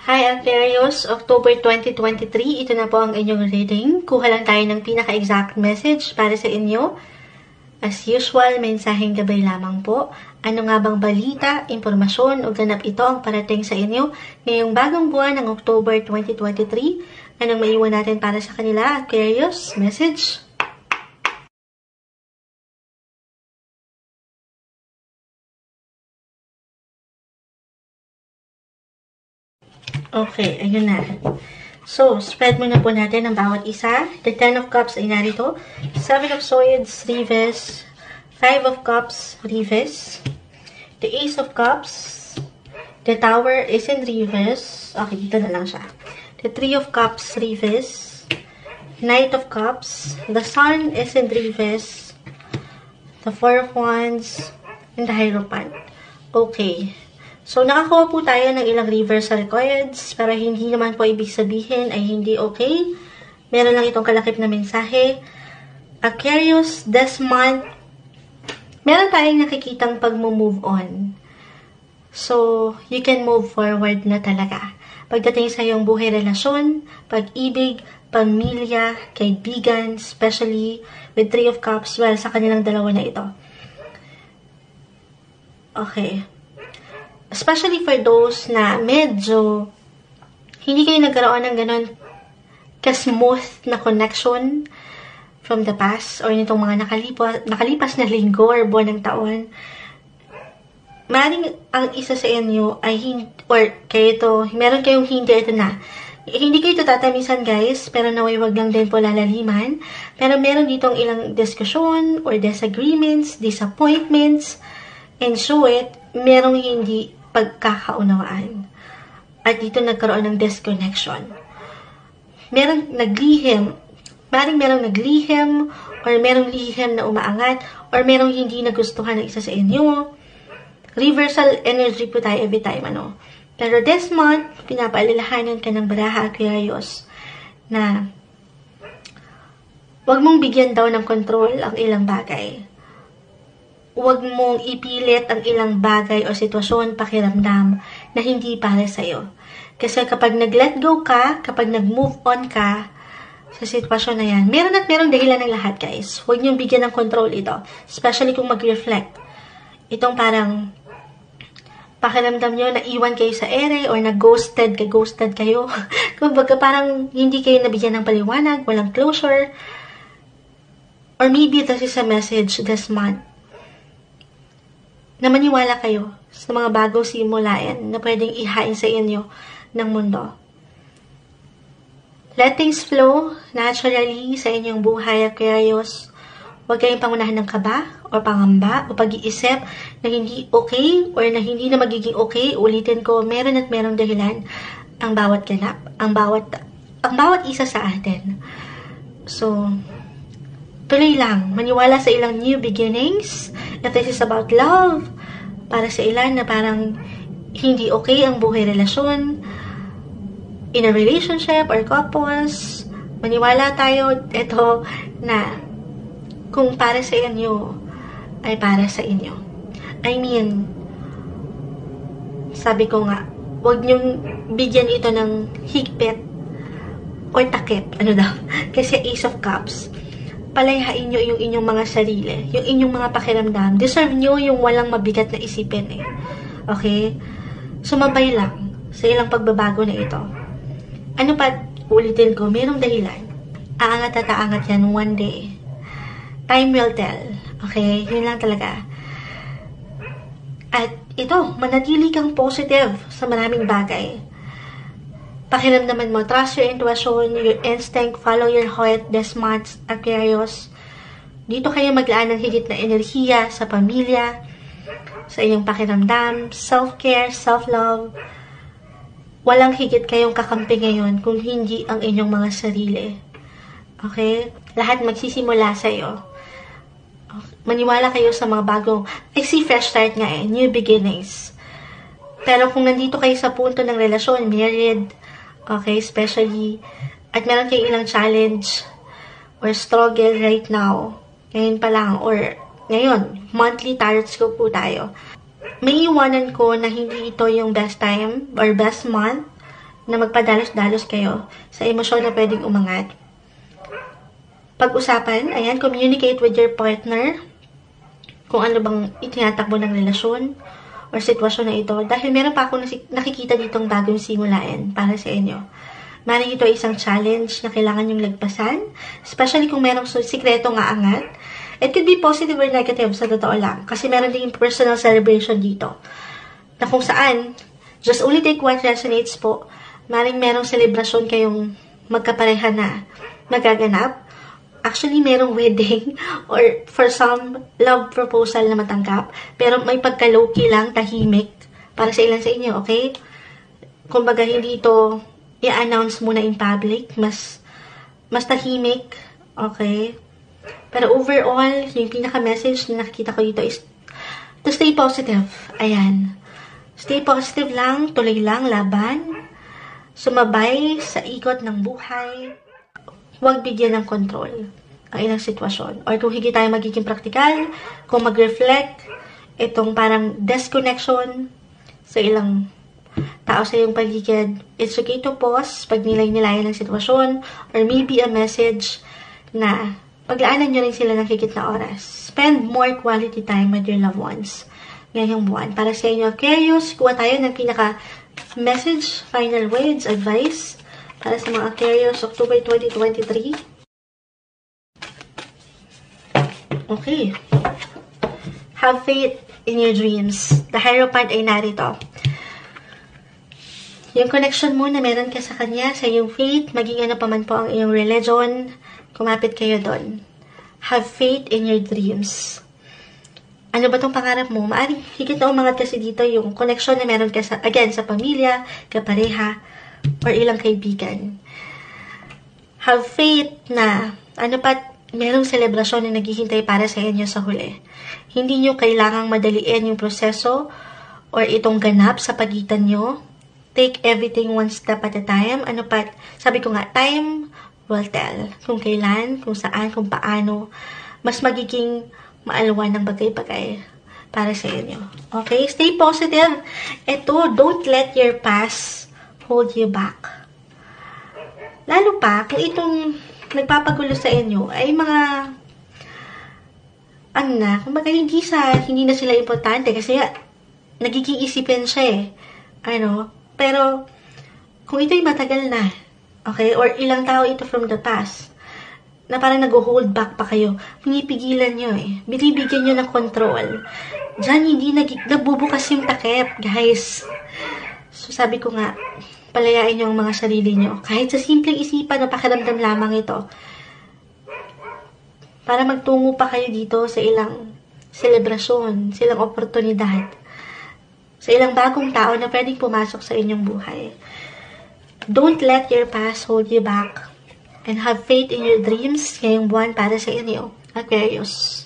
Hi Aquarius, October 2023, ito na po ang inyong reading. Kuha lang tayo ng pinaka-exact message para sa inyo. As usual, mensaheng gabay lamang po. Ano nga bang balita, impormasyon o ganap ito ang parating sa inyo ngayong bagong buwan ng October 2023? Anong maiwan natin para sa kanila, Aquarius? Message? Okay, ayun na. So, spread muna po natin ang bawat isa. The 10 of Cups ay narito. 7 of Swords, Reverse. 5 of Cups, Reverse. The Ace of Cups. The Tower is in Reverse. Okay, dito na lang siya. The 3 of Cups, Reverse. Knight of Cups. The Sun is in Reverse. The 4 of Wands. And the Hierophant. Okay. So, nakakuha po tayo ng ilang reversal cards para hindi naman po ibig sabihin ay hindi okay. Meron lang itong kalakip na mensahe. Aquarius, this month, meron tayong nakikitang pag-move on. So, you can move forward na talaga. Pagdating sa iyong buhay relasyon, pag-ibig, pamilya, kaibigan, especially with 3 of Cups, well, sa kanilang dalawa na ito. Okay. Especially for those na medyo hindi kayo nagkaroon ng ganun ka-smooth na connection from the past or nitong mga nakalipas na linggo or buwan ng taon. Maring ang isa sa inyo ay meron kayong hindi ito na. Hindi kayo ito tatamisan, guys, pero naway wag lang din po lalaliman. Pero meron ditong ilang diskusyon or disagreements, disappointments, and so merong hindi pagkakaunawaan. At dito nagkaroon ng disconnection. Merong naglihim or merong lihim na umaangat or merong hindi nagustuhan ng isa sa inyo. Reversal energy po tayo every time, ano. Pero this month, pinapaalalahanan ka ng baraha, Aquarius, na huwag mong bigyan daw ng control ang ilang bagay. Huwag mong ipilit ang ilang bagay o sitwasyon, pakiramdam na hindi para sa'yo. Kasi kapag nag-let go ka, kapag nag-move on ka sa sitwasyon na yan, merong dahilan ng lahat, guys. Huwag niyong bigyan ng control ito. Especially kung mag-reflect. Itong parang pakiramdam niyo na iwan kayo sa ere or na-ghosted kayo. Kumbaga parang hindi kayo nabigyan ng paliwanag, walang closure. Or maybe this is a message this month na maniwala kayo sa mga bagong simulain na pwedeng ihain sa inyo ng mundo. Let things flow naturally sa inyong buhay, Aquarius. Huwag kayong pangunahan ng kaba o pangamba o pag-iisip na hindi okay or na hindi na magiging okay. Ulitin ko, meron at merong dahilan ang bawat ganap, ang bawat isa sa atin. So, tuloy lang, maniwala sa ilang new beginnings. If this is about love, para sa ilan na parang hindi okay ang buhay relasyon, in a relationship or couples, maniwala tayo ito na kung para sa inyo, ay para sa inyo. I mean, sabi ko nga, huwag niyong bigyan ito ng higpit or takip, kasi Ace of Cups, palayain nyo yung inyong mga sarili, yung inyong mga pakiramdam. Deserve nyo yung walang mabigat na isipin eh. Okay? Sumabay lang sa ilang pagbabago na ito. Ano pa, ulitin ko, mayroong dahilan. Aangat at aangat yan one day. Time will tell. Okay? Yun lang talaga. At ito, manatili kang positive sa maraming bagay. Pakiramdaman mo, trust your intuition, your instinct, follow your heart this month, Aquarius. Dito kayo maglaan ng higit na enerhiya sa pamilya, sa iyong pakiramdam, self-care, self-love. Walang higit kayong kakampi ngayon kung hindi ang inyong mga sarili. Okay? Lahat magsisimula sa iyo. Maniwala kayo sa mga bagong, I see fresh start nga new beginnings. Pero kung nandito kayo sa punto ng relasyon, married, okay, especially, at meron kayong ilang challenge or struggle right now, ngayon pa lang, or ngayon, monthly tarot scope po tayo. May iwanan ko na hindi ito yung best time or best month na magpadalos-dalos kayo sa emosyon na pwedeng umangat. Pag-usapan, ayan, communicate with your partner kung ano bang itinatakbo ng relasyon or sitwasyon na ito. Dahil meron pa akong nakikita ditong bagong simulain para sa inyo. Maring ito ay isang challenge na kailangan yung lagpasan, especially kung merong sikreto nga angat. It could be positive or negative sa totoo lang, kasi meron din personal celebration dito. Na kung saan, just only take what resonates po, maring merong celebration kayong magkapareha na magaganap. Actually, merong wedding or for some, love proposal na matanggap, pero may pagka-low-key lang, tahimik, para sa ilan sa inyo, okay? Kumbaga, hindi ito i-announce muna in public, mas tahimik, okay? Pero overall, yung pinaka-message na nakikita ko dito is to stay positive. Ayan. Stay positive lang, tuloy lang, laban, sumabay sa ikot ng buhay, huwag bigyan ng control ang ilang sitwasyon. Or kung higit tayo magiging praktikal, kung mag-reflect, itong parang disconnection sa ilang tao sa iyong paligid, it's okay to pause pag nilay-nilayan ng sitwasyon, or maybe a message na paglaanan nyo rin sila ng higit na oras. Spend more quality time with your loved ones ngayong buwan. Para sa inyo, Aquarius, kuha tayo ng pinaka-message, final words, advice para sa mga Aquarius, October 2023. Okay. Have faith in your dreams. The Hierophant ay narito. Yung connection mo na meron ka sa kanya, sa iyong faith, maging ano pa man po ang iyong religion, kumapit kayo doon. Have faith in your dreams. Ano ba tong pangarap mo? Maaring higit na umangat kasi dito yung connection na meron ka sa, again, sa pamilya, kapareha, or ilang kaibigan. Have faith na, ano pa, merong selebrasyon na naghihintay para sa inyo sa huli. Hindi nyo kailangang madaliin yung proseso or itong ganap sa pagitan nyo. Take everything one step at a time. Ano pa, sabi ko nga, time will tell. Kung kailan, kung saan, kung paano, mas magiging maalwan ng bagay-bagay para sa inyo. Okay? Stay positive. Ito, don't let your past hold you back. Lalo pa, kung itong nagpapagulo sa inyo ay mga ano na, kumbaga hindi na sila importante kasi nagiging isipin siya eh. Ano? Pero, kung ito'y matagal na, okay, or ilang tao ito from the past, na parang nag-hold back pa kayo, pinipigilan nyo eh. Binibigyan nyo ng control. Diyan, hindi nagbubukas yung takip, guys. So, sabi ko nga, palayain nyo ang mga sarili nyo. Kahit sa simpleng isipan o pakiramdam lamang ito. Para magtungo pa kayo dito sa ilang selebrasyon, sa ilang oportunidad, sa ilang bagong tao na pwedeng pumasok sa inyong buhay. Don't let your past hold you back. And have faith in your dreams ngayong buwan para sa inyo, Aquarius.